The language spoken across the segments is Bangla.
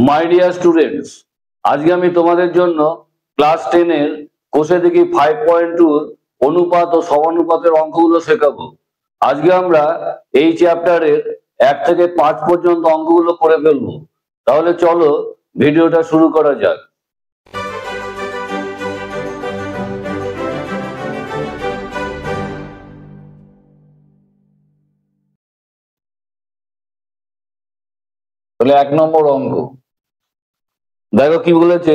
মাই ডিয়ার স্টুডেন্টস, আজকে আমি তোমাদের জন্য ক্লাস 10 এর কোষে দেখি 5.2 অনুপাত ও সমানুপাতের অঙ্কগুলো শেখাবো। আজকে আমরা এই চ্যাপ্টারের 1 থেকে 5 পর্যন্ত অঙ্কগুলো করে ফেলবো। তাহলে চলো ভিডিওটা শুরু করা যাক। তাহলে 1 নম্বর অঙ্ক দেখো কি বলেছে,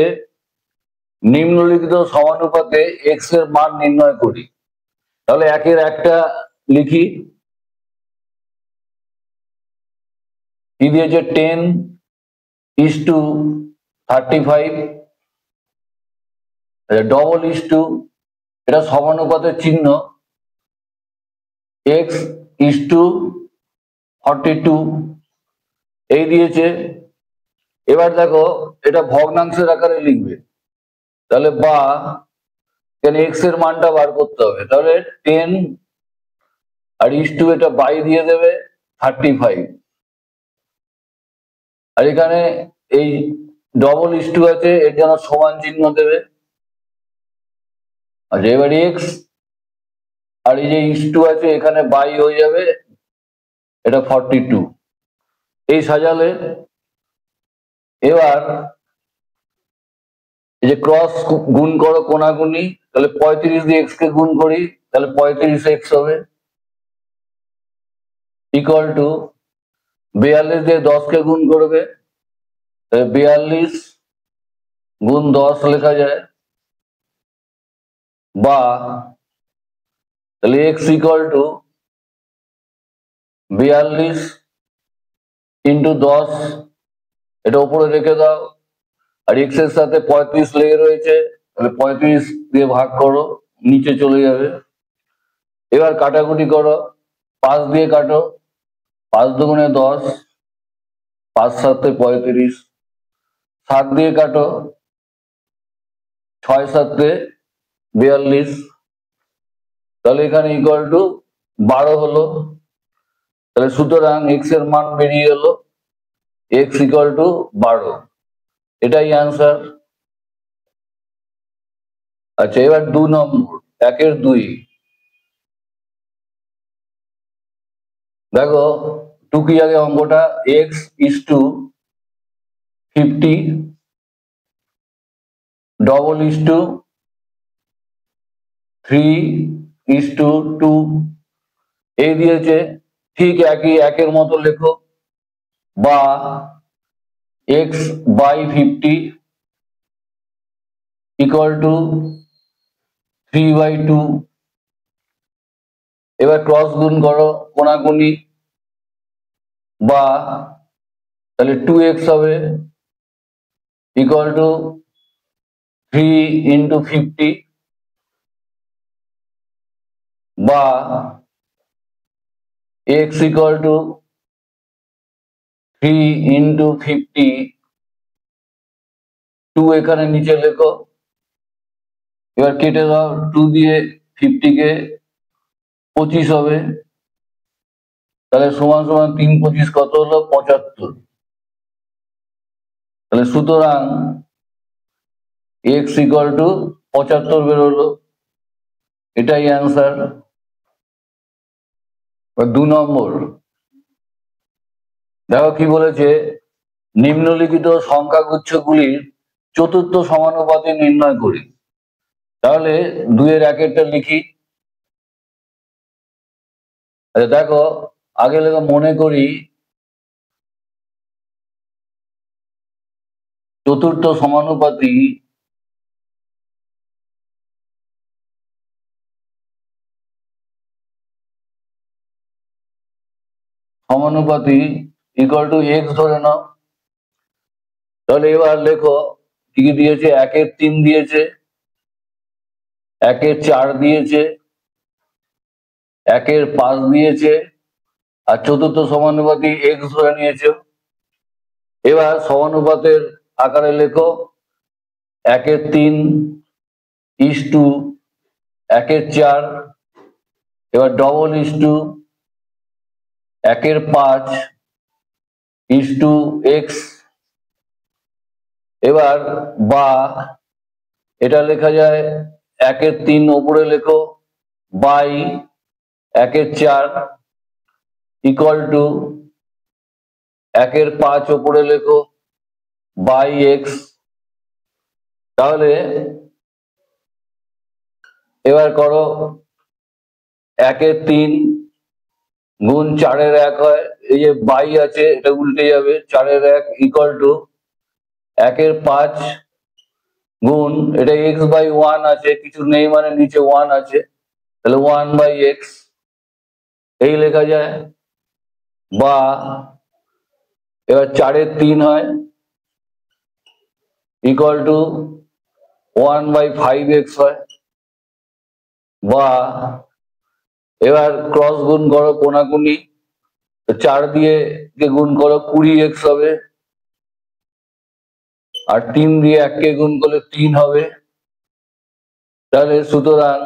নিম্নলিখিত সমানুপাতে এক্স এর মান নির্ণয় করি। তাহলে একের একটা লিখি। কি দিয়েছে? 10:35, ডবল ইস টু, এটা সমানুপাতের চিহ্ন, এক্স ইস টু 42 এই দিয়েছে। এবার দেখো এটা ভগ্নাংশের আকারে লিখবে, তাহলে বা এখানে এক্স এর মানটা বার করতে হবে। তাহলে 10 আর ইস টু এটা বাই দিয়ে দেবে 35, আর এখানে এই ডবল ইস টু আছে, এর জন্য সমান চিহ্ন দেবে। আচ্ছা, এবার এক্স আর এই যে ইস টু আছে এখানে বাই হয়ে যাবে, এটা 42 এই সাজালে। এবার এই যে ক্রস গুণ করো কোনাগুনি, তাহলে 35 দিয়ে এক্স কে গুণ করি, তাহলে 35 এক্স হবে, ইকুয়াল টু 42 দিয়ে 10 কে গুণ করবে, 42 গুণ 10 লেখা যায়, বা তাহলে এক্স ইকুয়াল টু 42 ইন্টু 10, এটা উপরে রেখে দাও, আর এক্স এর সাথে 35 লেগে রয়েছে, তাহলে 35 দিয়ে ভাগ করো, নিচে চলে যাবে। এবার কাটাকুটি করো, 5 দিয়ে কাটো, 5 দুগুণে 10, 5 সাতে 35, 7 দিয়ে কাটো, 6 সাতে 42, তাহলে এখানে ইকুয়াল টু 12 হলো। তাহলে সুতরাং এক্স এর মান বেরিয়ে এলো, এক্স ইকুয়াল টু 12, এটাই অ্যান্সার। আচ্ছা, এবার 2 নম্বর, 1/2 দেখো টুকি আগে অঙ্কটা, x is to 50, double is to 3:2 এই দিয়েছে। ঠিক একই একের মতো লেখো, বা এক্স বাই 50 ইকুয়াল টু 3/2। এবার ক্রস গুণ করো কোনাকুনি, বা তাহলে 2x হবে, ইকুয়াল টু 3 ইন্টু 50, বা x ইকুয়াল টু 3 ইন্টু 50, 2 এখানে নিচে লেখো। এবার কেটে দাও, 2 দিয়ে 50 কে 25 হবে, তাহলে সমান সমান 3×25 কত হলো? 75। তাহলে সুতরাং এক্স ইকুয়াল টু 75 বেরোলো, এটাই অ্যান্সার। 2 নম্বর দেখো কি বলেছে, নিম্নলিখিত সংখ্যাগুচ্ছগুলির চতুর্থ সমানুপাতে নির্ণয় করি। তাহলে 2-এর-1টা লিখি। আচ্ছা দেখো, আগে লেখো মনে করি চতুর্থ সমানুপাতি ইকুয়াল টু এক্স ধরে নাও। তাহলে এবার লেখো কি কি দিয়েছে, 1/3 দিয়েছে, 1/4 দিয়েছে, 1/5 দিয়েছে, আর চতুর্থ সমানুপাতি এক্স ধরে নিয়েছে। এবার সমানুপাতের আকারে লেখো 1/3 ইস টু 1/4, এবার double is to 1/5 is to x, এবার বা এটা লেখা যায় 1/3 ওপরে লেখো বাই 1/4 ইকুয়াল টু 1/5 ওপরে লেখো বাই এক্স। তাহলে এবার করো 1/3 গুণ 4/1 হয়, এই যে বাই আছে এটা উল্টে যাবে, 4/1 ইকুয়াল টু 1/5 গুণ এটা x/1 আছে, কিছু নেই মানে নিচে 1 আছে, তাহলে 1/x এই লেখা যায়। বা এবার 4/3 হয় ইকুয়াল টু 1/5x হয়। বা এবার ক্রস গুণ করো কোনাকুনি, 4 দিয়ে গুণ করো 20x হবে, আর 3 দিয়ে 1 কে গুণ করলে 3 হবে। তাহলে সুতরাং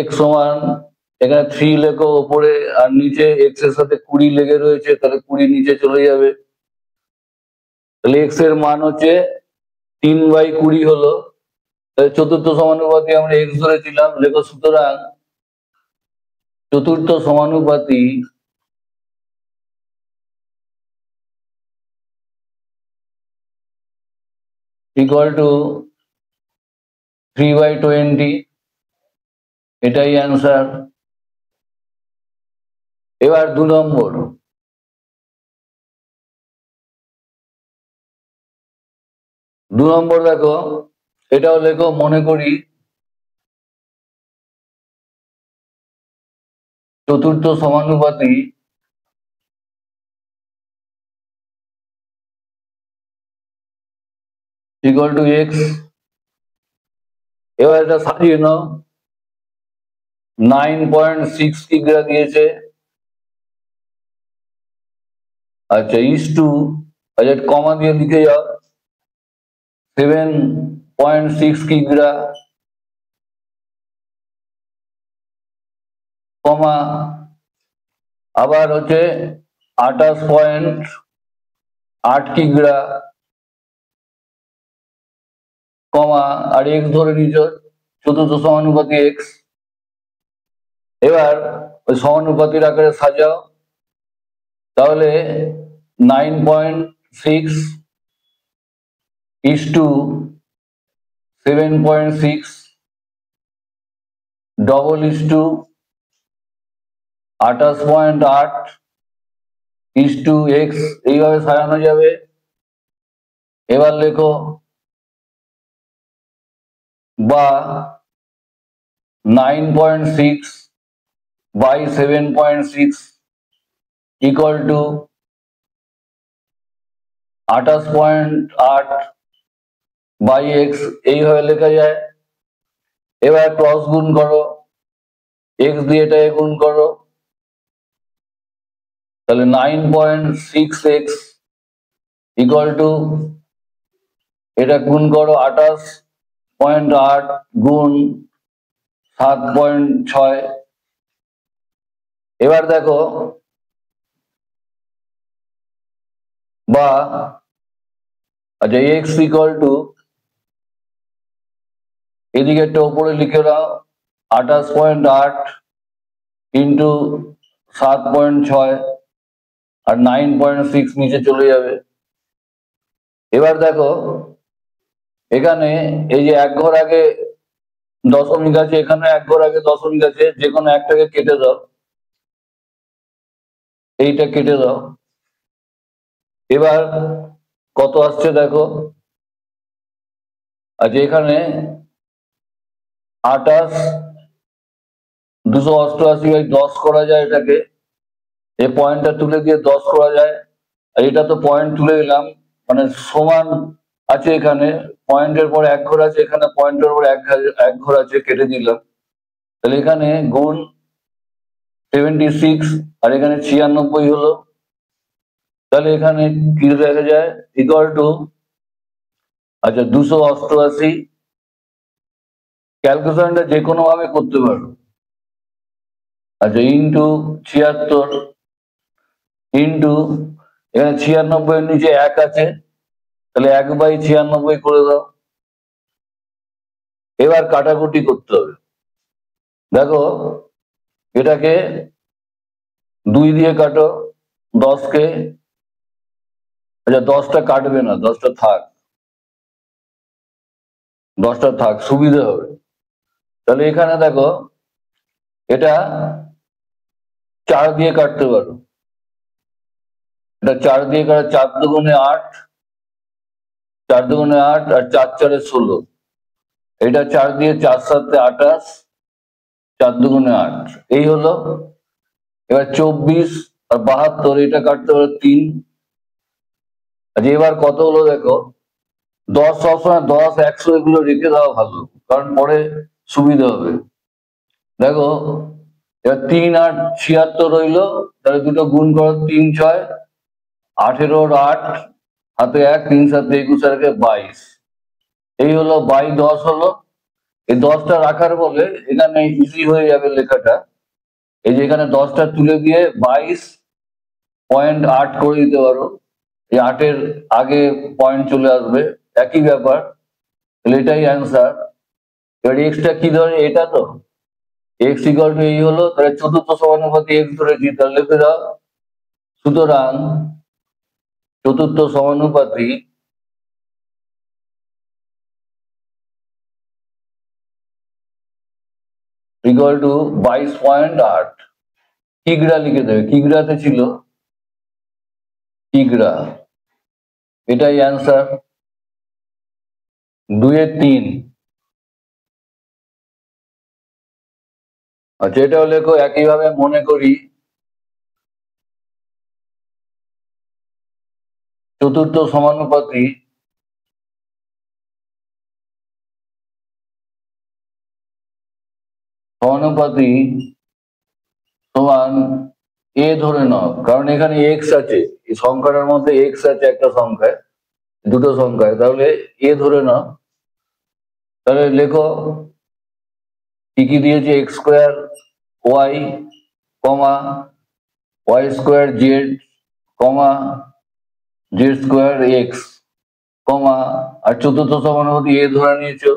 x সমান এখানে 3 লেখো ওপরে, আর নিচে x এর সাথে 20 লেগে রয়েছে, তাহলে 20 নিচে চলে যাবে। তাহলে x এর মান হচ্ছে 3/20 হলো। তাহলে চতুর্থ সমানুপাতি আমরা x ধরেছিলাম, লেখো সুতরাং চতুর্থ সমানুপাতি ইকুয়াল টু 3/20, এটাই অ্যান্সার। এবার 2 নম্বর, দেখো এটাও লেখো, মনে করি চতুর্থ সমানুপাতি ইকুয়াল টু এক্স। এবার এটা সাজিয়ে নাও, 9.6 কিগ্রা দিয়েছে, আচ্ছা ইস টু, আচ্ছা কমা দিয়ে লিখে যাও 7.6 কিগ্রা, কমা আবার হচ্ছে 28.8 কিগ্রা, কমা আর এক্স ধরে নিজ চতুর্থ সমানুপাতি এক্স। এবার ওই সমানুপাতির আকারে সাজাও, তাহলে 9.6 is to 7.6 double is to 28.8 is to x, এইভাবে সাজানো যাবে। এবার লেখো বা 9.6 by 7.6 equal to 28.8 by x, এইভাবে লেখা যায়। এবার ক্রস গুণ করো, এক্স দিয়ে এটাকে গুণ করো, তাহলে 9.6x ইকুয়াল টু এটা গুণ করো 28.8 গুণ 7.6। এবার দেখো বা আচ্ছা এক্স ইকুয়াল টু এদিকে একটা উপরে লিখে দাও 28.8 ইন্টু 7.6, আর 9.6 নিচে চলে যাবে। এবার দেখো এখানে এই যে এক ঘর আগে দশমিক আছে, এখানে এক ঘর আগে দশমিক আছে, যে কোনো একটাকে কেটে দাও, এইটা কেটে দাও। এবার কত আসছে দেখো, আচ্ছা এখানে 28 288/10 করা যায় এটাকে, এই পয়েন্টটা তুলে দিয়ে 10 করা যায়, আর এটা তো পয়েন্ট তুলে দিলাম, মানে সমান আছে, এখানে পয়েন্টের পর এক ঘর আছে, এখানে পয়েন্টের পর এক ঘর আছে, কেটে দিলাম। তাহলে এখানে গুণ 76 আর এখানে 96 হলো। তাহলে এখানে কি দেখা যায় ইকুয়াল টু, আচ্ছা 288, ক্যালকুলেশনটা যে কোনো ভাবে করতে পারো, আচ্ছা ইন্টু 76 ইন্টু এখানে 96 এর নিচে 1 আছে, তাহলে 1/96 করে দাও। এবার কাটাকুটি করতে হবে। দেখো এটাকে 2 দিয়ে কাটো, 10কে, আচ্ছা 10টা কাটবে না, 10টা থাক, 10টা থাক, সুবিধা হবে। তাহলে এখানে দেখো এটা 4 দিয়ে কাটতে পারো, এটা 4 দিয়ে কাটা, 4 দুগুণে 8, 4 দুগুণে 8 আর 4 4-এ 16, এটা 4 দিয়ে, 4 7-এ 28, 4 দুগুণে 8, এই হলো। এবার 24 আর 72, এটা কাটতে পারো 3। আচ্ছা এবার কত হলো দেখো, 10 সবসময় 10 100 এগুলো রেখে দেওয়া ভালো, কারণ পরে সুবিধা হবে। দেখো এবার 3 আর 76 রইলো, তাহলে দুটো গুণ করো, 3 6 18 আর 8, হাতে 1, 3 7 21 আর 22, এই হলো 22 10 হলো। এই 10টা রাখার বলে এখানে ইজি হয়ে যাবে লেখাটা। এই যে এখানে 10টা তুলে দিয়ে 22.8 করে দিতে পারো, এই 8-এর আগে পয়েন্ট চলে আসবে, একই ব্যাপার। তাহলে এটাই অ্যান্সার। এবার এক্সটা কি ধরে, এটা তো এক্স ইকুয়াল টু এই হলো, তাহলে চতুর্থ সমানুপাতি এক্স ধরেছি, তাহলে লিখে দাও। সুতরাং চতুর্থ সমানুপাতি ইকুয়াল টু 22.8, কিগ্রা লিখে দেবে, কিগ্রাতে ছিল কিগ্রা, এটাই অ্যান্সার। 2-এর 3। আচ্ছা এটাও লেখো একইভাবে, মনে করি চতুর্থ সমানুপাতি সমান এ ধরে নাও, কারণ এখানে এক্স আছে, এই সংখ্যাটার মধ্যে এক্স আছে একটা সংখ্যায়, দুটো সংখ্যায়, তাহলে এ ধরে নাও। তাহলে লেখো কি কি দিয়েছে, x square y comma Y square Z কমা জেড স্কোয়ার এক্স কমা, আর চতুর্থ সমানুপাতি এ ধরে নিয়েছো।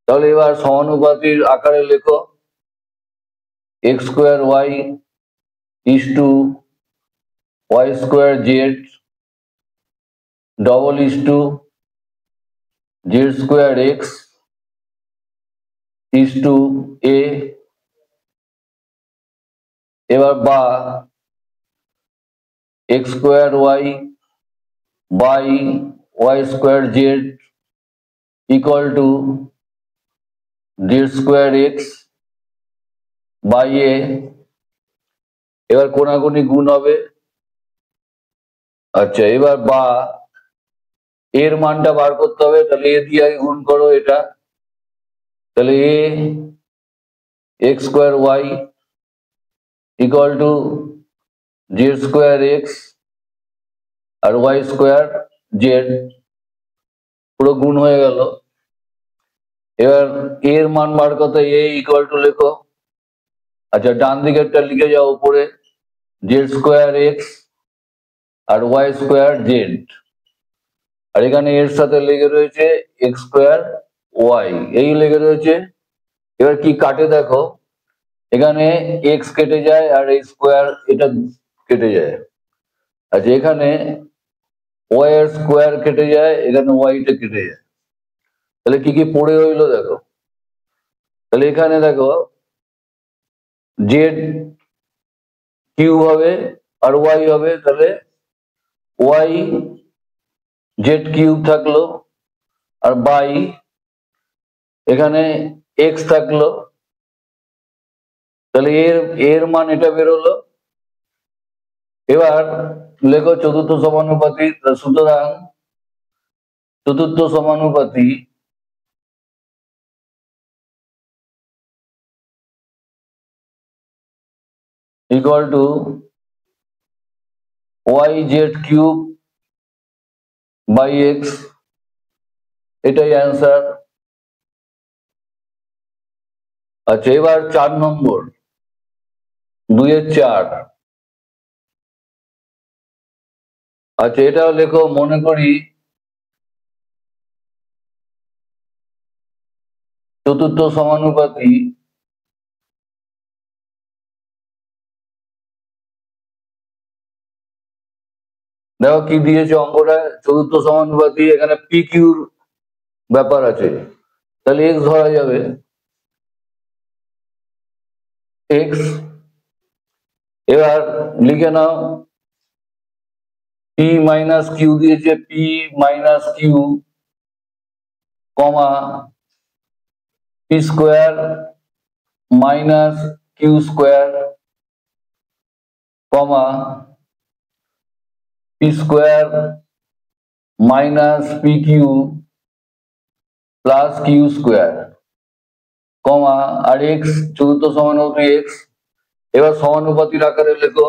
তাহলে এবার সমানুপাতির আকারে লেখো x square y is to y square z double is to z square x is to a. এবার বা x square y by y square z equal to z square x by a. এবার কোনাকুনি গুণ হবে। আচ্ছা এবার বা এর মানটা বার করতে হবে, তাহলে এ দিয়ে আগে গুণ করো এটা, তাহলে a x square y equal to z square x আর ওয়াই স্কোয়ার জেড, পুরো গুণ হয়ে গেল। এবার এর মান বার করতে এ ইকুয়াল টু লেখো, আচ্ছা ডান দিকেরটা লিখে যাও উপরে, জেড স্কোয়ার এক্স আর ওয়াই স্কোয়ার জেড, আর এখানে এর সাথে লেগে রয়েছে এক্স স্কোয়ার ওয়াই, এই লেগে রয়েছে। এবার কি কাটে দেখো, এখানে এক্স কেটে যায় আর এই স্কোয়ার এটা কেটে যায়। আচ্ছা এখানে ওয়াই এর স্কোয়ার কেটে যায়, এখানে ওয়াইটা কেটে যায়, তাহলে কি কি পড়ে হইলো দেখো। তাহলে এখানে দেখো জেড কিউ হবে আর ওয়াই হবে, তাহলে ওয়াই জেড কিউব থাকলো, আর বাই এখানে এক্স থাকলো, তাহলে এর এর মান এটা বেরোলো। এবার লেখো চতুর্থ সমানুপাতি, সুতরাং চতুর্থ সমানুপাতি equal to y z cube by x, এটাই অ্যান্সার। আচ্ছা এবার 4 নম্বর, 2-এর 4। আচ্ছা এটাও লেখো, মনে করি চতুর্থ সমানুপাতি দেখো কি দিয়েছে অঙ্কটা, চতুর্থ সমানুপাতি, এখানে পি কিউর ব্যাপার আছে, তাহলে এক্স ধরা যাবে, এক্স। এবার লিখে নাও পি মাইনাস কিউ দিয়েছে, p minus q comma p square minus q square comma p square minus p q plus q square comma আর এক্স, চতুর্থ সমানুপাতি এক্স। এবার সমানুপাতির আকারে লেখো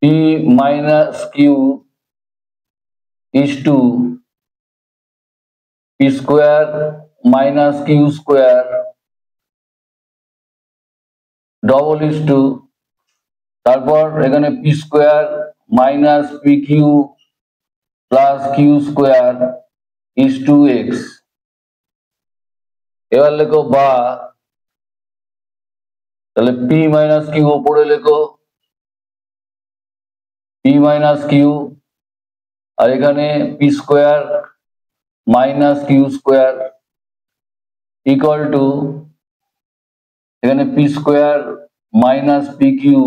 p minus q is to p square minus q square double is to, তারপর এখানে p square minus p q plus q square is to x. এবার লেখো বা, তাহলে পি মাইনাস কিউ ওপরে লেখো পি মাইনাস কিউ, আর এখানে p square minus q square equal to এখানে p square minus p q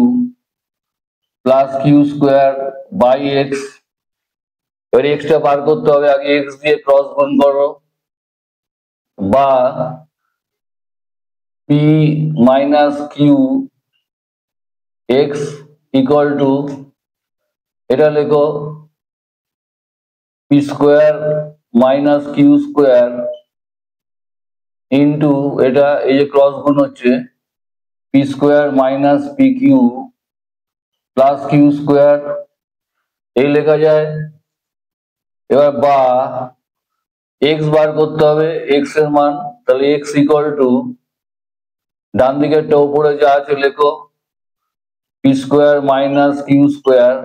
plus q square by x. এবার এক্সটা বার করতে হবে, আগে এক্স দিয়ে ক্রস গুণ করো, বা p minus q x equal to এটা লেখো p square minus q square into এটা এই যে ক্রস গুণ হচ্ছে p square minus p q plus q square, এই লেখা যায়। এবার বা এক্স বার করতে হবে, এক্স এর মান, তাহলে এক্স ইকুয়াল টু ডান দিকেরটা উপরে যা আছে লেখো p square minus q square,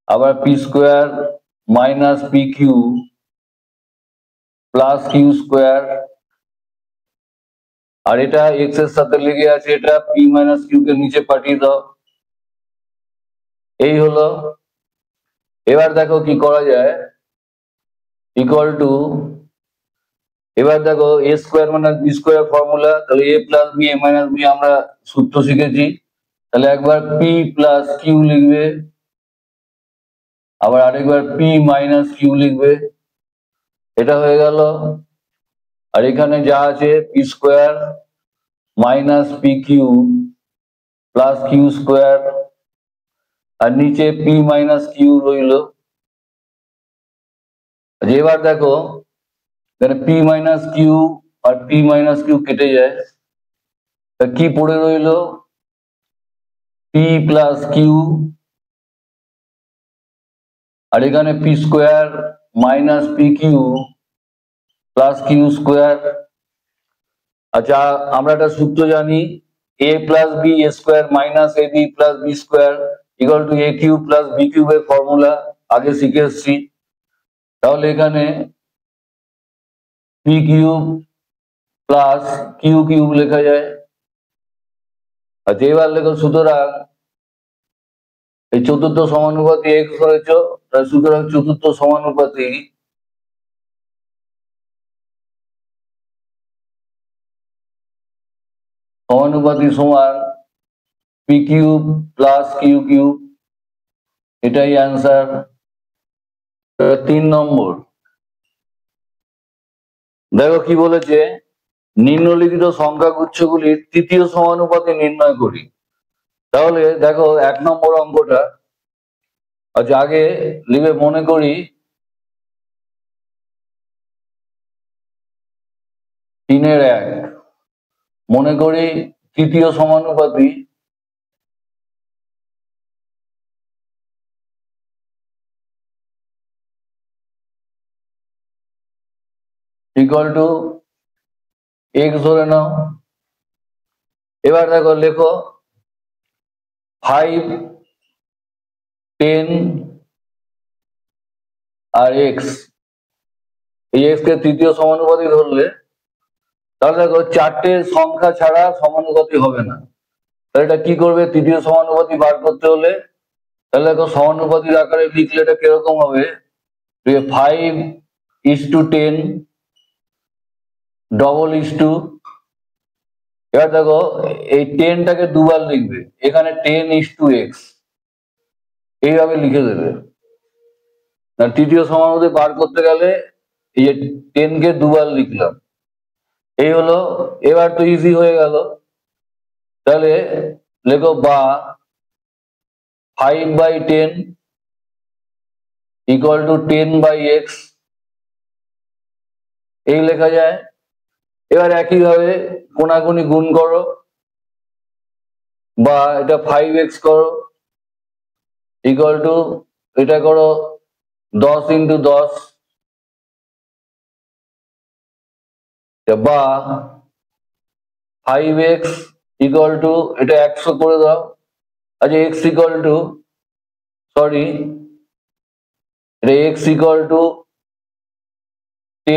আবার p square minus p q plus q square, আর এটা এক্স এর সাথে লেগে আছে, এটা পি মাইনাস কিউ কে নিচে পাঠিয়ে দাও, এই হলো। এবার দেখো কি করা যায়, ইকুয়াল টু, এবার দেখো a square minus B square formula, তাহলে a plus b a minus b আমরা সূত্র শিখেছি, তাহলে একবার পি প্লাস কিউ লিখবে, আবার আরেকবার পি মাইনাস কিউ লিখবে, এটা হয়ে গেল। আর এখানে যা আছে p square minus p q plus q square, আর নিচে পি মাইনাস কিউ রইল। এবার দেখো এখানে পি মাইনাস কিউ আর পি মাইনাস কিউ কেটে যায়, কি পড়ে রইল পি প্লাস কিউ, আর এখানে p square minus p q plus q square. আচ্ছা, আমরা একটা সূত্র জানি, a plus b a square minus a b plus b square equal to a cube plus b কিউবের ফর্মুলা আগে শিখে এসছি। তাহলে এখানে p cube plus q cube লেখা যায়। আচ্ছা, এবার লেখো সুতরাং এই চতুর্থ সমানুপাতি এক্স হয়েছ, সুতরাং চতুর্থ সমানুপাতি সমান p cube plus q cube, এটাই অ্যান্সার। 3 নম্বর দেখো কি বলেছে, নিম্নলিখিত সংখ্যাগুচ্ছগুলির তৃতীয় সমানুপাতি নির্ণয় করি। তাহলে দেখো 1 নম্বর অঙ্কটা, আচ্ছা আগে লিখে মনে করি 3-এর 1, মনে করি তৃতীয় সমানুপাতি ইকুয়াল টু এক্স ধরে নাও। এবার দেখো লেখো 5, 10 আর এক্স, এই এক্স কে তৃতীয় সমানুপাতি ধরলে তাহলে দেখো চারটে সংখ্যা ছাড়া সমানুপাতি হবে না। তাহলে এটা কি করবে, তৃতীয় সমানুপাতি বার করতে হলে তাহলে দেখো সমানুপাতির আকারে লিখলে এটা কিরকম হবে, 5:10 ডবল এবার দেখো এই 10টাকে দুবার লিখবে, এখানে 10:x এইভাবে লিখে দেবে। তৃতীয় সমানুপাতি বার করতে গেলে এই যে 10কে দুবার লিখলাম, এই হলো। এবার তো ইজি হয়ে গেল, তাহলে লেখো বা 5/10 = 10/x এই লেখা যায়। এবার একইভাবে কোনাকুনি গুণ করো, বা এটা 5x করো এটা করো 10 × 10, বা 5x এটা 100 করে দাও। আচ্ছা x সরি এটা x = 10 ×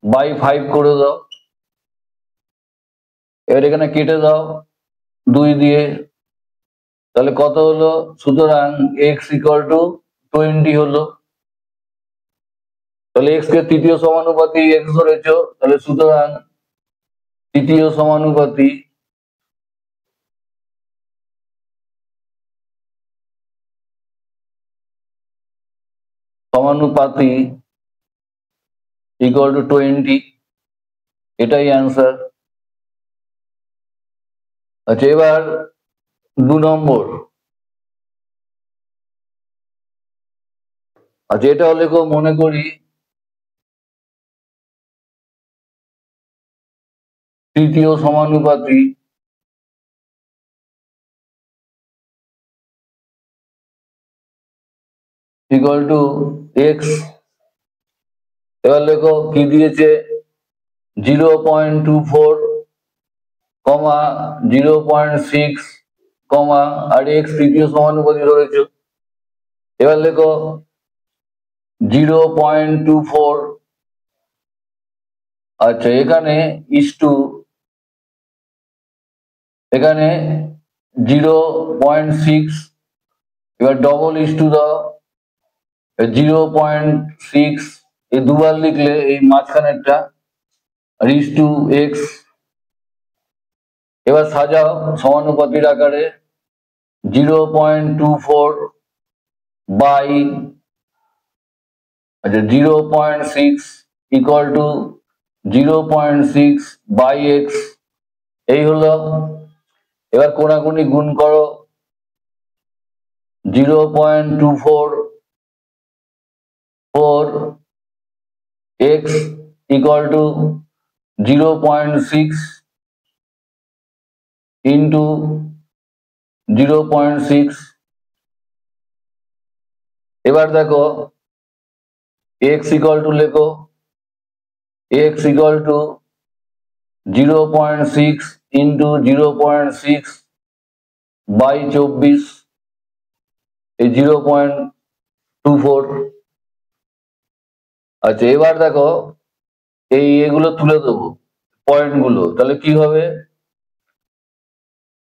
10/5 করে দাও। এবার এখানে কেটে দাও 2 দিয়ে, তাহলে কত হলো, সুতরাং x = 20 হলো। তাহলে x কে তৃতীয় সমানুপাতি x ধরেছো, তাহলে সুতরাং তৃতীয় সমানুপাতি = 20, এটাই অ্যান্সার। আচ্ছা এবার 2 নম্বর, আচ্ছা এটা হলে মনে করি তৃতীয় সমানুপাতি = x। এবার লেখো কি দিয়েছে, 0.24, 0.6, আর x তৃতীয় সমানুপাতি ধরেছো। এবার লেখো 0.24, আচ্ছা এখানে এখানে 0.6, এবার ডবল দাও 0.6, এই দুবার লিখলে এই মাঝখানেরটা আর x। এবার সাজাও সমানুপাতির আকারে 0.24 বাই আচ্ছা 0.6 = 0.6/x এই হলো। এবার কোনাকুনি গুণ করো, 0.24 x = 0.6 × 0.6। এবার দেখো x লেখো x = 0.6 × 0.6/24, এই 0.24। আচ্ছা এবার দেখো এগুলো তুলে দেবো পয়েন্ট গুলো, তাহলে কি হবে,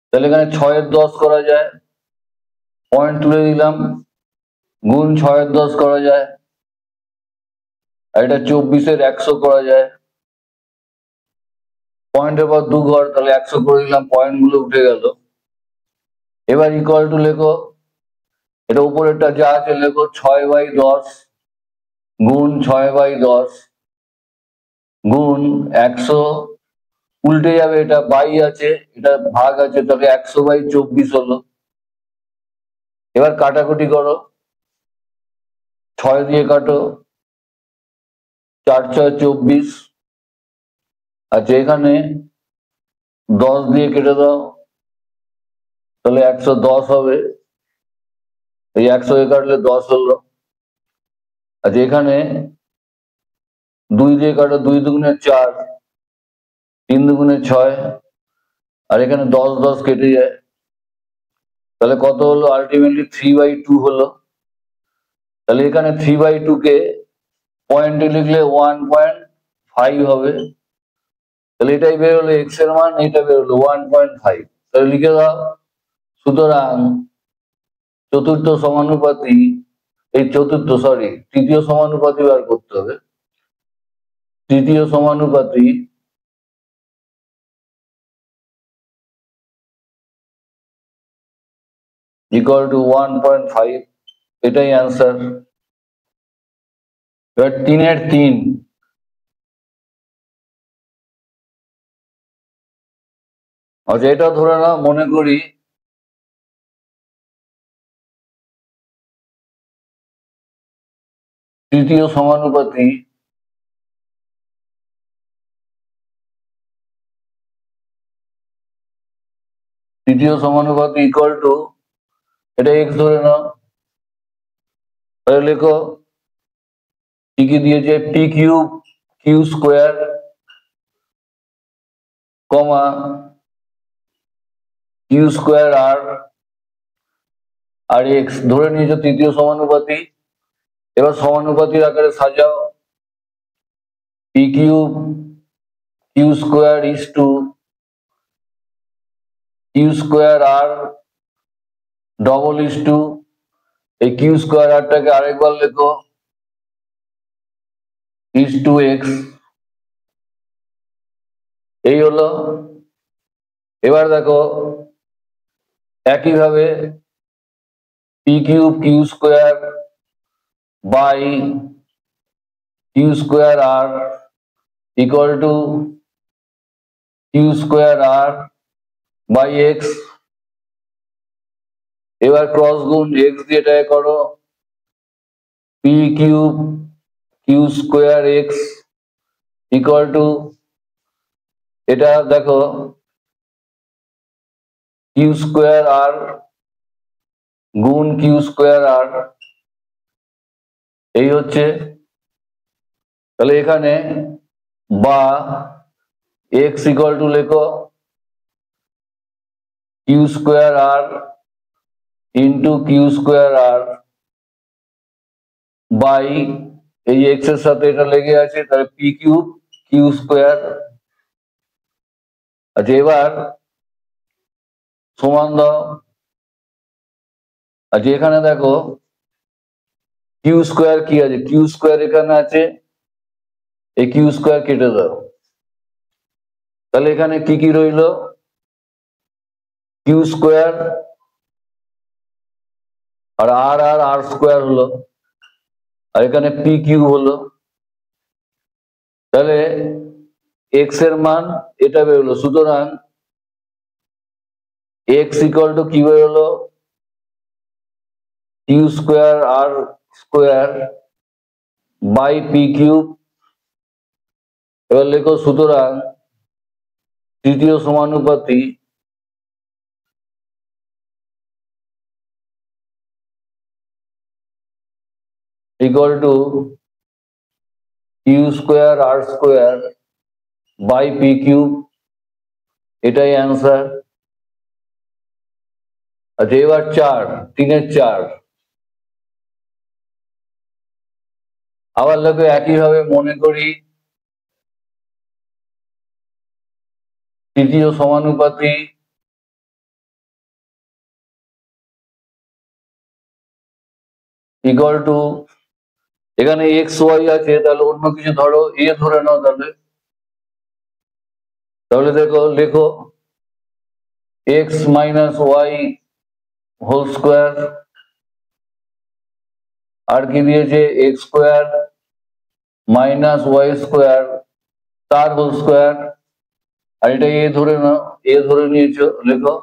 তাহলে এখানে 6 এর 10 করা যায়, পয়েন্ট তুলে দিলাম, গুণ 6 এর 10 করা যায়, আর এটা 24 এর 100 করা যায়, পয়েন্টের পর 2 ঘর, তাহলে 100 করে দিলাম, পয়েন্ট গুলো উঠে গেল। এবার = লেখো, এটা উপরেরটা যা আছে লেখো 6/10 গুণ 6/10 গুণ 100, উল্টে যাবে, এটা বাই আছে এটা ভাগ আছে, তাহলে 100/24 হলো। এবার কাটাকুটি করো, 6 দিয়ে কাটো, 4 × 6 = 24। আচ্ছা এখানে 10 দিয়ে কেটে দাও, তাহলে 110 হবে, এই 100 দিয়ে কাটলে 10 হলো। আচ্ছা এখানে 2 দিয়ে কাটো, 2 × 2 = 4, 3 × 2 = 6, আর এখানে 10 10 কেটে যায়, তাহলে কত হলো, আলটিমেটলি 3/2 হলো। তাহলে এখানে 3/2 কে পয়েন্টে লিখলে 1.5 1.5 হবে, তাহলে এটাই বেরোলো এক্স এর মান, এটা বেরোলো 1.5। তাহলে লিখে দাও, সুতরাং চতুর্থ সমানুপাতি, তৃতীয় সমানুপাতি বার করতে হবে। তৃতীয় সমানুপাতি ইকুয়াল টু 1.5, এটাই অ্যান্সার। এবার 3-এর 3, আচ্ছা এটা ধরে নাও, মনে করি তৃতীয় সমানুপাতি ইকুয়াল টু, এটা এক্স ধরে নাও, তাহলে লেখো কি কি দিয়েছে, p cube q square comma q square আর এক্স ধরে নিয়েছো তৃতীয় সমানুপাতি। এবার সমানুপাতির আকারে সাজাও, p cube q square is to q square r double is to, এই কিউ স্কোয়ার আরটাকে আরেকবার লেখো ইজ টু এক্স, এই হলো। এবার দেখো একইভাবে p cube q square by q square r equal to q square r by x. এবার ক্রস গুণ এক্স দিয়ে এটাকে করো, p cube q square x equal to, এটা দেখো কিউ স্কোয়ার আর গুণ কিউ স্কোয়ার আর, এই হচ্ছে। তাহলে এখানে বা এক্স ইকুয়াল টু লেখো q square r into q square r by, এই এক্স এর সাথে এটা লেগে আছে, তাহলে পি কিউব কিউ স্কোয়ার। আচ্ছা এবার সমান দাও, আচ্ছা এখানে দেখো কিউ স্কোয়ার কি আছে, কিউ স্কোয়ার এখানে আছে, এই কিউ স্কোয়ার কেটে দাও, তাহলে এখানে কি কি রইলো, কিউ স্কোয়ার আর আর স্কোয়ার হলো, আর এখানে পি কিউ হলো। তাহলে এক্স এর মান এটা বেরোলো, সুতরাং এক্স ইকুয়াল টু কি বেরোলো, q square r square by p cube. এবার লেখো সুতরাং তৃতীয় সমানুপাতি equal to q square r square by p cube, এটাই অ্যান্সার। আচ্ছা এবার 3-এর 4, আবার লেখো একইভাবে, মনে করি তৃতীয় সমানুপাতি ইকুয়াল টু, এখানে এক্স ওয়াই আছে, তাহলে অন্য কিছু ধরো, এ ধরে নাও, তাহলে দেখো লেখো x minus Y whole square, আর কি দিয়েছে x square minus y square তার হোল স্কোয়ার, আর এটা এ ধরে নাও, এ ধরে নিয়েছো, লেখো।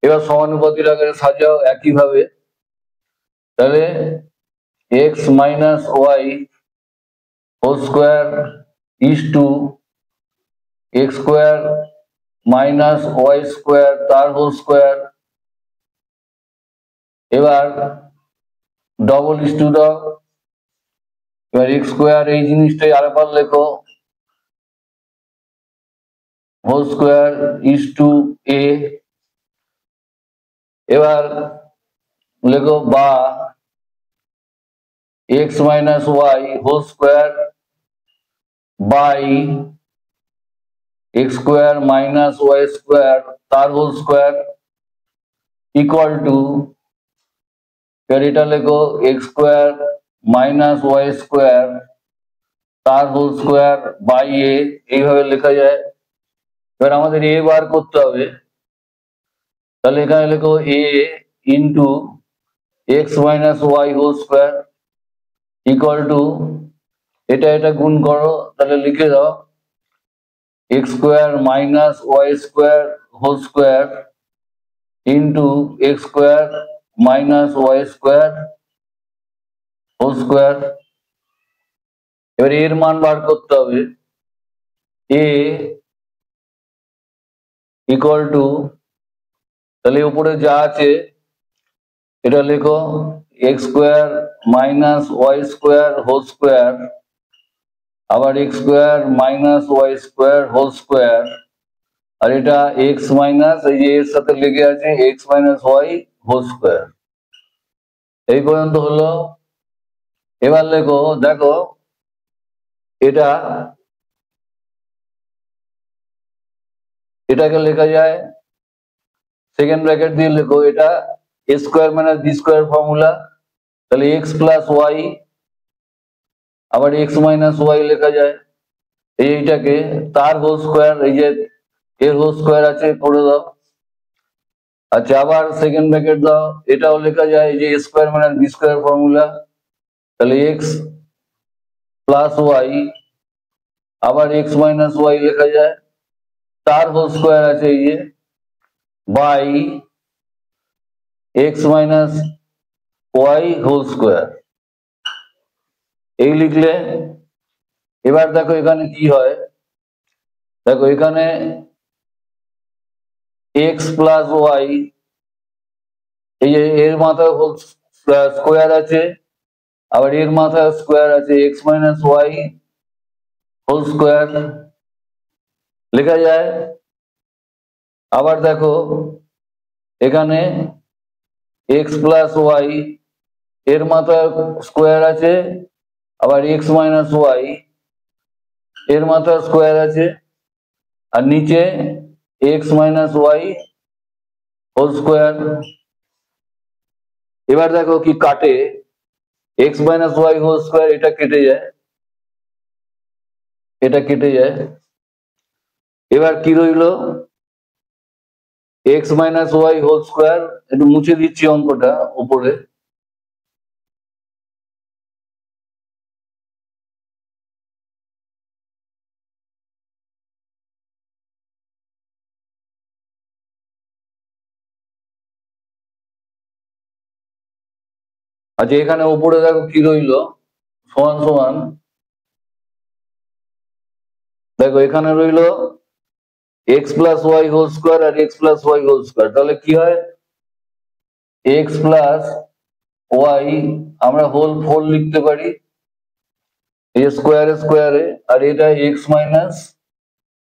এবার সমানুপাতির আকারে সাজাও একইভাবে, তাহলে x minus Y whole square is to x square minus y square তার হোল স্কোয়ার। এবার ডবল ইজ টু দাও, এবার এক্স স্কোয়ার এই জিনিসটাই আরেকবার লেখো, whole square is to a. এবার লেখো বা x minus Y whole square by x square minus y square তার হোল স্কোয়ার ইকুয়াল টু, এটা লেখো x square minus y square তার হোল স্কোয়ার বাই এ, এইভাবে লেখা যায়। এবার আমাদের এ বার করতে হবে, তাহলে এখানে লেখো a into x minus Y whole square equal to, এটা গুণ করো, তাহলে লিখে দাও x square minus y square whole square into x square minus y square whole square. এবার এর মান বার করতে হবে, এ ইকুয়াল টু, তাহলে উপরে যা আছে এটা লেখো x square minus y square whole square, আবার x square minus y square whole square, আর এটা এক্স মাইনাস এই যে এর সাথে লেগে আছে x minus Y whole square. এই পর্যন্ত হলো। এবার লেখো, দেখো এটাকে লেখা যায় সেকেন্ড ব্র্যাকেট দিয়ে লেখো, এটা a square minus B square formula, তাহলে এক্স প্লাস ওয়াই, আবার এক্স মাইনাস ওয়াই লেখা যায় এইটাকে তার হোল স্কোয়ার, এই যে এর হোল স্কোয়ার আছে করে দাও। আচ্ছা, আবার সেকেন্ড ব্র্যাকেট দাও, এটাও লেখা যায় যে A square minus B square formula, তাহলে এক্স প্লাস ওয়াই, আবার এক্স মাইনাস ওয়াই লেখা যায় তার হোল স্কোয়ার আছে এই যে by X minus Y whole square, এই লিখলে। এবার দেখো এখানে কি হয়, দেখো এখানে এক্স প্লাস ওয়াই, এই যে এর মাথায় হোল স্কোয়ার আছে, আবার এর মাথায় স্কোয়ার আছে x minus Y whole square লেখা যায়। আবার দেখো এখানে এক্স প্লাস ওয়াই, এর মাথায় স্কোয়ার আছে, আবার এক্স মাইনাস ওয়াই এর মাথায় স্কোয়ার আছে, আর নিচে x minus Y whole square. এবার দেখো কি কাটে, x minus Y whole square এটা কেটে যায়, এটা কেটে যায়। এবার কি রইলো, x minus Y whole square, একটু মুছে দিচ্ছি অঙ্কটা উপরে। আচ্ছা, এখানে উপরে দেখো কি রইলো, সমান সমান, দেখো এখানে রইলো X plus Y whole square আর X plus Y whole square, তাহলে কি হয় এক্স প্লাস ওয়াই আমরা হোল ফোর লিখতে পারি এই স্কোয়ারে স্কোয়ারে, আর এটা এক্স মাইনাস,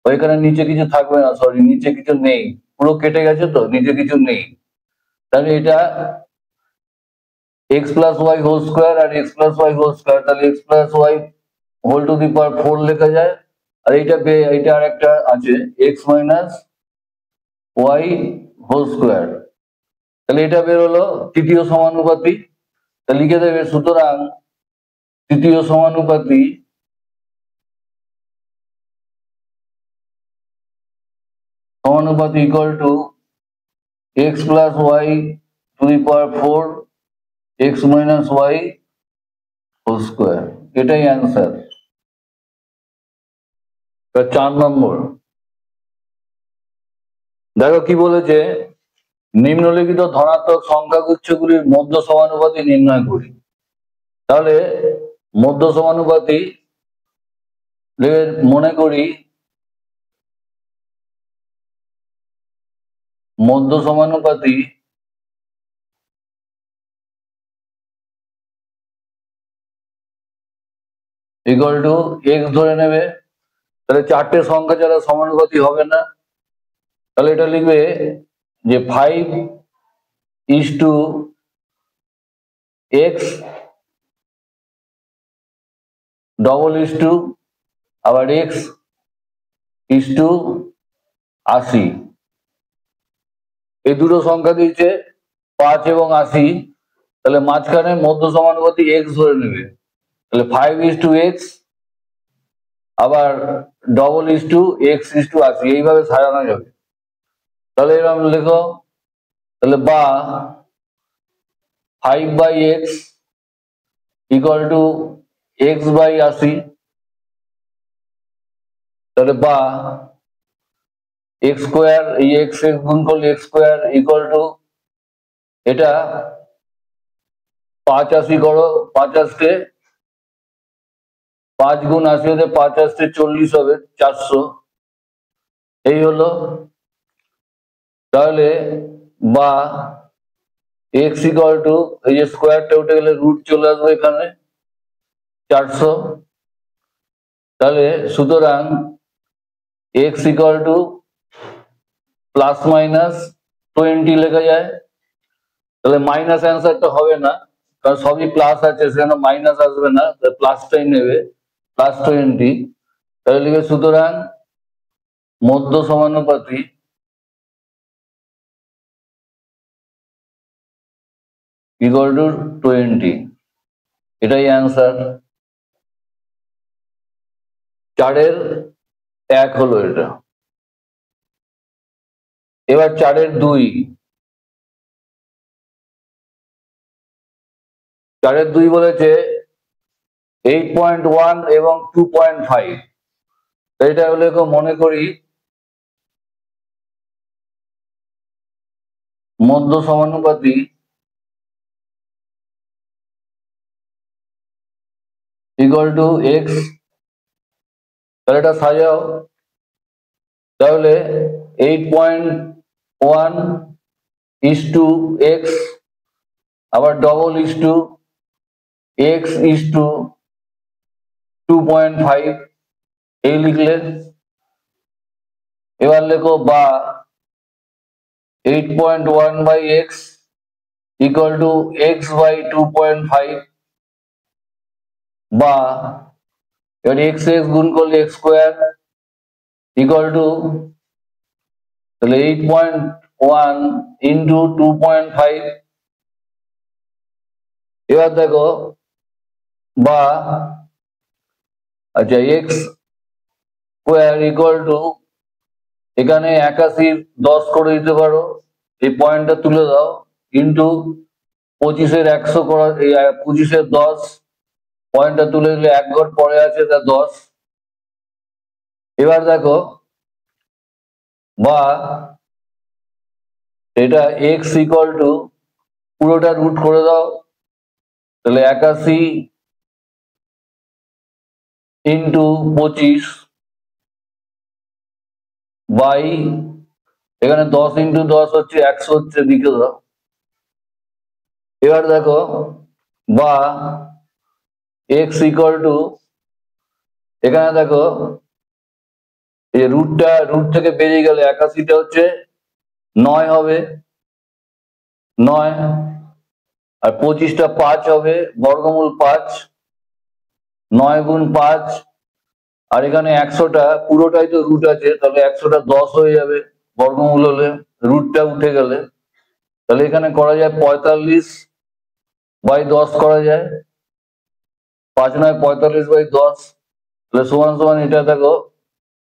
ওইখানে নিচে কিছু থাকবে না, সরি নিচে কিছু নেই, পুরো কেটে গেছে তো নিচে কিছু নেই, তাহলে এটা X plus Y whole square আর X plus Y whole square, তাহলে x plus Y whole to the power four লেখা যায়। আর এইটা আর একটা আছে x minus Y whole square, তাহলে এটা বের হলো তৃতীয় সমানুপাতি, তা লিখে দেবে সুতরাং তৃতীয় সমানুপাতি equal to X plus Y to the power four X minus Y whole square, এটাই অ্যান্সার। 4 নম্বর দেখো কি বলেছে, নিম্নলিখিত ধনাত্মক সংখ্যাগুচ্ছগুলির মধ্য সমানুপাতি নির্ণয় করি। তাহলে মধ্য সমানুপাতি মনে করি, মধ্য সমানুপাতি ইকুয়াল টু এক্স ধরে নেবে, তাহলে চারটে সংখ্যা ছাড়া সমানুপাতি হবে না, তাহলে এটা লিখবে যে 5:x ডবল আবার এক্স ইস টু 80। এই দুটো সংখ্যা দিয়েছে 5 এবং 80, তাহলে মাঝখানে মধ্য সমানুপাতি এক্স ধরে নেবে, তাহলে 5 ইস টু এক্স আবার double is to x is to 80, এইভাবে সাজানো যাবে। তাহলে এরকম লেখো, তাহলে বা 5/x ইকুয়াল টু x/80, তাহলে বা এক্স স্কোয়ার, এই এক্স গুণ করলে এক্স স্কোয়ার ইকুয়াল টু, এটা 5/80 করো, 5/8 5 গুণ 80 হতে 5/8 40 হবে, 400। এই হলো, তাহলে বা এক্স ইকুয়াল টু, এই যে স্কোয়ারটা উঠে গেলে রুট চলে আসবে এখানে 400, তাহলে সুতরাং x equal two plus minus 20 লেখা যায়। তাহলে মাইনাস অ্যান্সারটা হবে না, কারণ সবই প্লাস আছে, সেখানে মাইনাস আসবে না, প্লাসটাই নেবে, প্লাস 20। তাহলে লিখবে সুতরাং মধ্য সমানুপাতি ইকুয়াল টু 20, এটাই অ্যান্সার। 4-এর 1 হলো এটা। এবার 4-এর 2, 4-এর 2 বলেছে 8.1 এবং 2.5। এটা হলে মনে করি মধ্য সমানুপাতি ইকুয়াল টু এক্স, তাহলে এটা সাজাও, তাহলে 8.1 ইস টু এক্স আবার double is to x is to 2.5, এই লিখলে। এবার লেখো বা 8.1/x ইকুয়াল টু x/2.5, বা এবার এক্স এক্স গুণ করলে এক্স স্কোয়ার ইকুয়াল টু, তাহলে 8.1 ইন্টু 2.5। এবার দেখো বা, আচ্ছা, এক্স স্কোয়ার ইকুয়াল টু, এখানে 81 10 করে দিতে পারো, এই পয়েন্টটা তুলে দাও, ইন্টু 25-এর 100 করা, 25-এর 10 পয়েন্টটা তুলে দিলে এক ঘর পরে আছে, তা 10। এবার দেখো বা এটা এক্স ইকুয়াল টু, পুরোটা রুট করে দাও, তাহলে 81 ইন্টু 25 বাই, এখানে 10 ইন্টু 10 হচ্ছে 100, হচ্ছে দিকে দাও। এবার দেখো বা এক্স ইকুয়াল টু, এখানে দেখো এই রুট থেকে বেরিয়ে গেলে 81টা হচ্ছে 9 হবে, 9, আর 25টা 5 হবে, বর্গমূল 5, 9 গুণ 5, আর এখানে 100টা পুরোটাই তো রুট আছে, তাহলে 100টা 10 হয়ে যাবে বর্গমূল হলে, রুটটা উঠে গেলে। তাহলে এখানে করা যায় 45/10 করা যায়, 5 9 45/10, তাহলে সমান সমান এটা দেখো,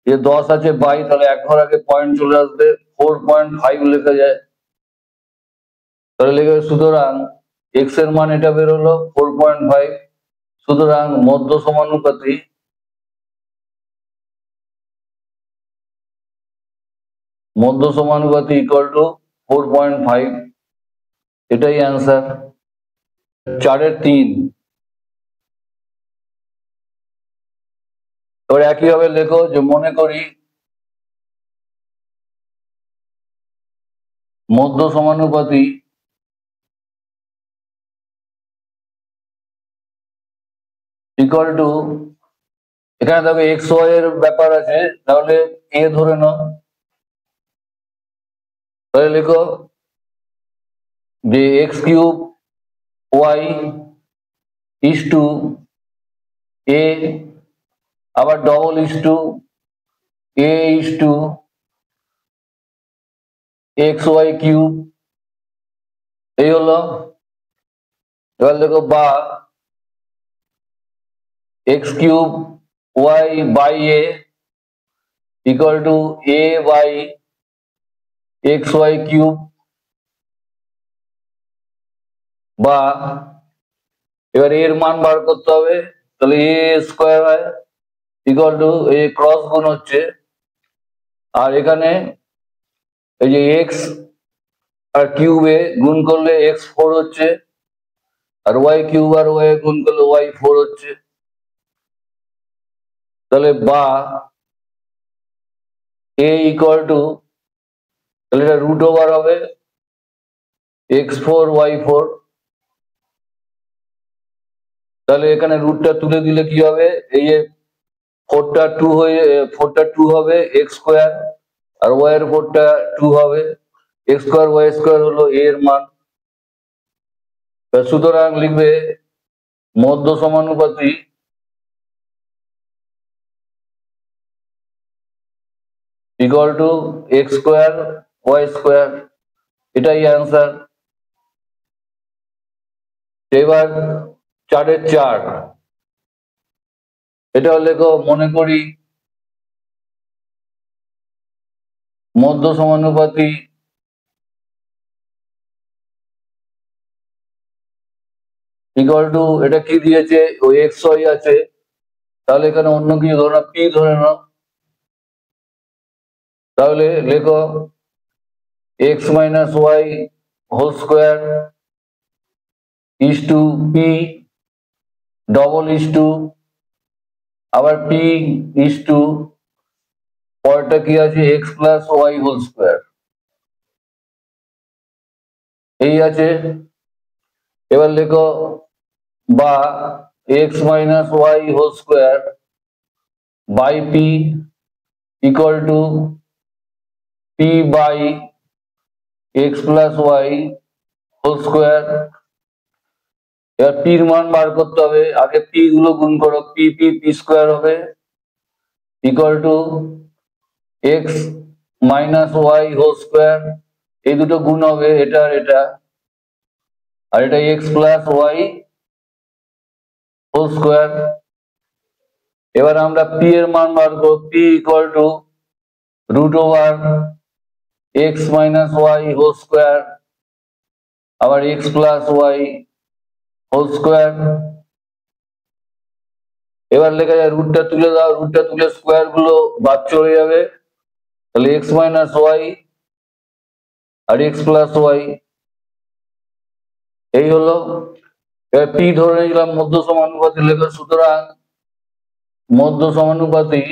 যে 10 আছে বাই, তাহলে এক ঘর আগে পয়েন্ট চলে আসবে, 4.5 লেখা যায়। তাহলে লেখা, সুতরাং এক্স এর মান এটা বেরোলো 4.5, সুতরাং মধ্য সমানুপাতি ইকুয়াল টু 4.5, এটাই অ্যান্সার। 4-এর 3, এবার একইভাবে লেখো, যে মনে করি মধ্য সমানুপাতি ইকুয়াল টু, এখানে দেখো এক্স ওয়াই এর ব্যাপার আছে, তাহলে এ ধরে নাও, তাহলে লেখো যে x cube y is to a আবার double is to a is to x y cube, এই হলো। এবার দেখো বা x cube y by a equal to a by x y cube, বা এবার এর মান বার করতে হবে, তাহলে এ স্কোয়ার হয় ইকুয়াল টু এ ক্রস গুণ হচ্ছে, আর এখানে এই যে এক্স আর কিউবে গুণ করলে এক্স ফোর হচ্ছে, আর ওয়াই কিউব আর ওয়াই গুণ করলে ওয়াই ফোর হচ্ছে। তাহলে বা এ ইকুয়াল টু, তাহলে এটা রুট ওভার হবে এক্স ফোর ওয়াই ফোর, তাহলে এখানে রুটটা তুলে দিলে কি হবে, এই যে ফোরটা টু হবে এক্স স্কোয়ার, আর ওয়াই এর ফোরটা টু হবে এক্স স্কোয়ার, ওয়াই স্কোয়ার হলো এ এর মান। সুতরাং লিখবে মধ্য সমানুপাতি equal to x square Y square, এটাই অ্যান্সার। এবার 4-এর 4, এটা লেখো মনে করি মধ্য সমানুপাতি ইকুয়াল টু, এটা কি দিয়েছে, ওই এক্স ওয়াই আছে, তাহলে এখানে অন্য কিছু ধরে না, পি ধরে নাও। তাহলে লেখো x minus Y whole square is to p double is to, আবার পি ইস টু, পরেরটা কি আছে, x plus Y whole square, এই আছে। এবার লেখো বা x minus Y whole square by p equal to p by x plus Y whole square. এবার পির মান বার করতে হবে, আগে পি গুলো গুণ করো, পি পি পি স্কোয়ার হবে equal to X minus Y whole square, এই দুটো গুণ হবে, এটা আর এটা, আর এটা X plus Y whole square. এবার আমরা পি এর মান বার করব, P equal to root over X minus Y whole square, আবার X plus Y whole square. এবার লেখা যায় রুটটা তুলে দাও, রুটটা তুলে স্কোয়ার গুলো বাদ চলে যাবে, তাহলে এক্স মাইনাস ওয়াই আর এক্স প্লাস ওয়াই, এই হলো। এবার পি ধরে নিলাম মধ্য সমানুপাতি লেখা, সুতরাং মধ্য সমানুপাতি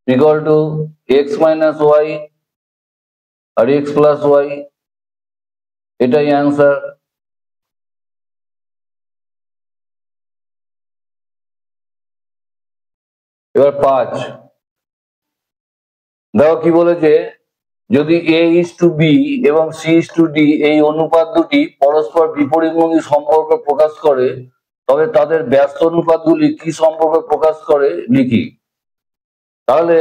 equal to X minus Y আর এক্স প্লাস ওয়াই, এটাই অ্যান্সার। এবার 5 দেখো কি বলেছে, যদি এ ইস টু বি এবং সি ইস টু ডি এই অনুপাত দুটি পরস্পর বিপরীতমুখী সম্পর্ক প্রকাশ করে, তবে তাদের ব্যস্ত অনুপাতগুলি কি সম্পর্ক প্রকাশ করে লিখি। তাহলে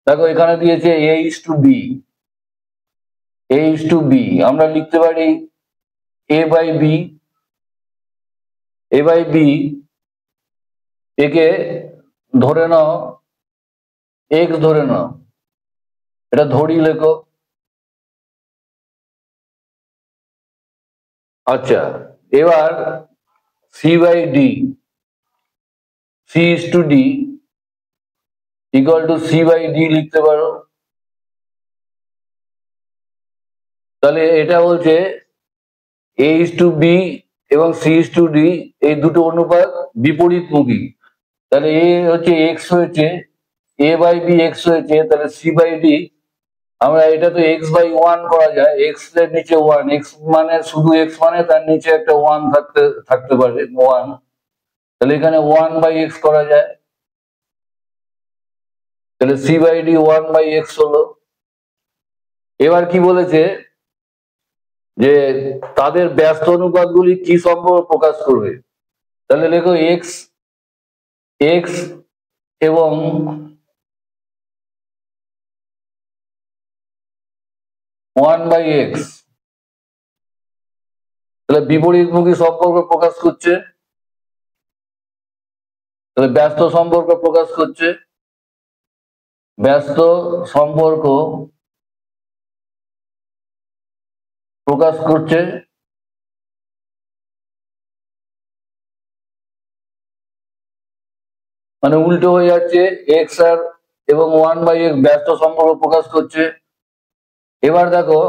দেখো এখানে দিয়েছে A is to B, A is to B আমরা লিখতে পারি A by B, A by B, একে ধরে নাও এক্স ধরে নাও, এটা ধরি লেখো। আচ্ছা, এবার c by d, c is to d equal to c by d লিখতে পারো। তাহলে এটা বলছে এ ইস টু বি এবং সি ইস টু ডি এই দুটো অনুপাত বিপরীতমুখী, তাহলে এ হচ্ছে এক্স হয়েছে, এ বাই বি এক্স হয়েছে, তাহলে সি বাই ডি, আমরা এটা তো এক্স বাই ওয়ান করা যায়, এক্স এর নিচে ওয়ান, এক্স মানে শুধু এক্স মানে তার নিচে একটা ওয়ান থাকতে পারে ওয়ান, তাহলে এখানে ওয়ান বাই এক্স করা যায়, তাহলে c by d one by x হলো। এবার কি বলেছে, যে তাদের ব্যস্ত অনুপাতগুলি কি সম্পর্ক প্রকাশ করবে। তাহলে লেখো এক্স এক্স এবং ওয়ান বাই এক্স, তাহলে বিপরীতমুখী সম্পর্ক প্রকাশ করছে, তাহলে ব্যস্ত সম্পর্ক প্রকাশ করছে, ব্যস্ত সম্পর্ক প্রকাশ করছে মানে উল্টো হয়ে যাচ্ছে, এক্স আর এবং ওয়ান বাই এক্স ব্যস্ত সম্পর্ক প্রকাশ করছে। এবার দেখো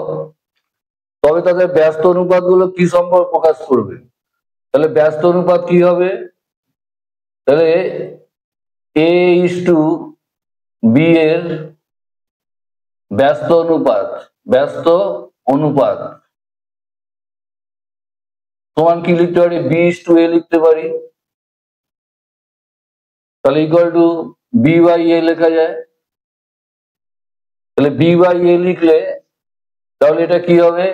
তবে তাদের ব্যস্ত অনুপাত গুলো কি সম্পর্ক প্রকাশ করবে। তাহলে ব্যস্ত অনুপাত কি হবে, তাহলে এ ইস টু বি এর ব্যস্ত অনুপাত, ব্যস্ত অনুপাত সমান কি লিখতে পারি, বি ইস টু এ লিখতে পারি, তাহলে ইকুয়াল টু বি বাই এ লেখা যায়। তাহলে বি বাই এ লিখলে তাহলে এটা কি হবে,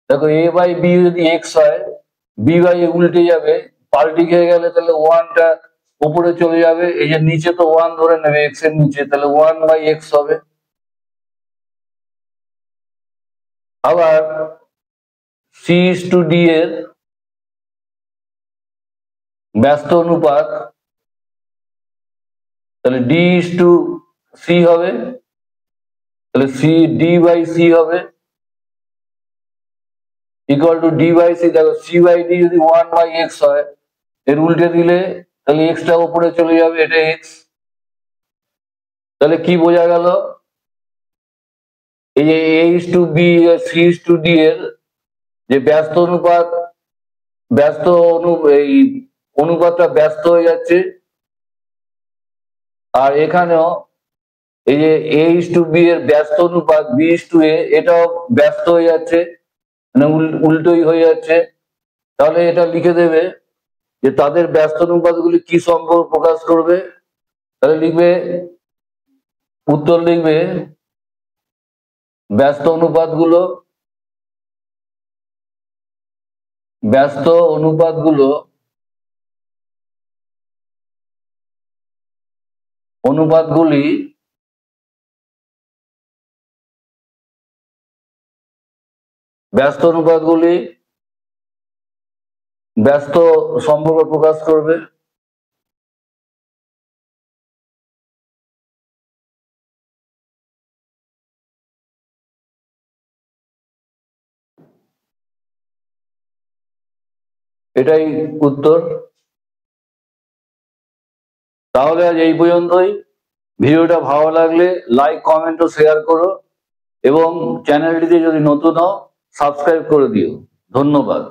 দেখো এ বাই বি যদি এক্স হয়, বি বাই এ উল্টে যাবে, পাল্টি খেয়ে গেলে তাহলে ওয়ানটা উপরে চলে যাবে, এই যে নিচে তো ওয়ান ধরে নেবে এক্স এর নিচে, তাহলে ওয়ান বাই এক্স হবে। আবার সি ইস টু ডি এর ব্যস্ত অনুপাত, তাহলে ডি ইস টু সি হবে, তাহলে সি ডি বাই সি হবে equal to d by c. দেখো সি বাই ডি যদি ওয়ান বাই এক্স হয়, এর উল্টে দিলে তাহলে এক্সটা উপরে চলে যাবে, এটা এক্স। তাহলে কি বোঝা গেল, এই যে A is to B C is to D এর যে ব্যস্ত অনুপাত, ব্যস্ত এই অনুপাতটা ব্যস্ত হয়ে যাচ্ছে, আর এখানেও এই যে এ ইস টু বি এর ব্যস্ত অনুপাত বি ইস টু এ এটাও ব্যস্ত হয়ে যাচ্ছে, মানে উল্টোই হয়ে যাচ্ছে। তাহলে এটা লিখে দেবে যে তাদের ব্যস্ত অনুপাতগুলি কি সম্পর্ক প্রকাশ করবে। তাহলে লিখবে, উত্তর লিখবে ব্যস্ত অনুপাতগুলো, ব্যস্ত অনুপাতগুলো অনুপাতগুলি ব্যস্ত অনুপাতগুলি ব্যস্ত সম্পর্ক প্রকাশ করবে। এটাই উত্তর। তাহলে আজ এই পর্যন্তই। ভিডিওটা ভালো লাগলে লাইক কমেন্ট ও শেয়ার করো এবং চ্যানেলটিতে যদি নতুন হও সাবস্ক্রাইব করে দিও। ধন্যবাদ।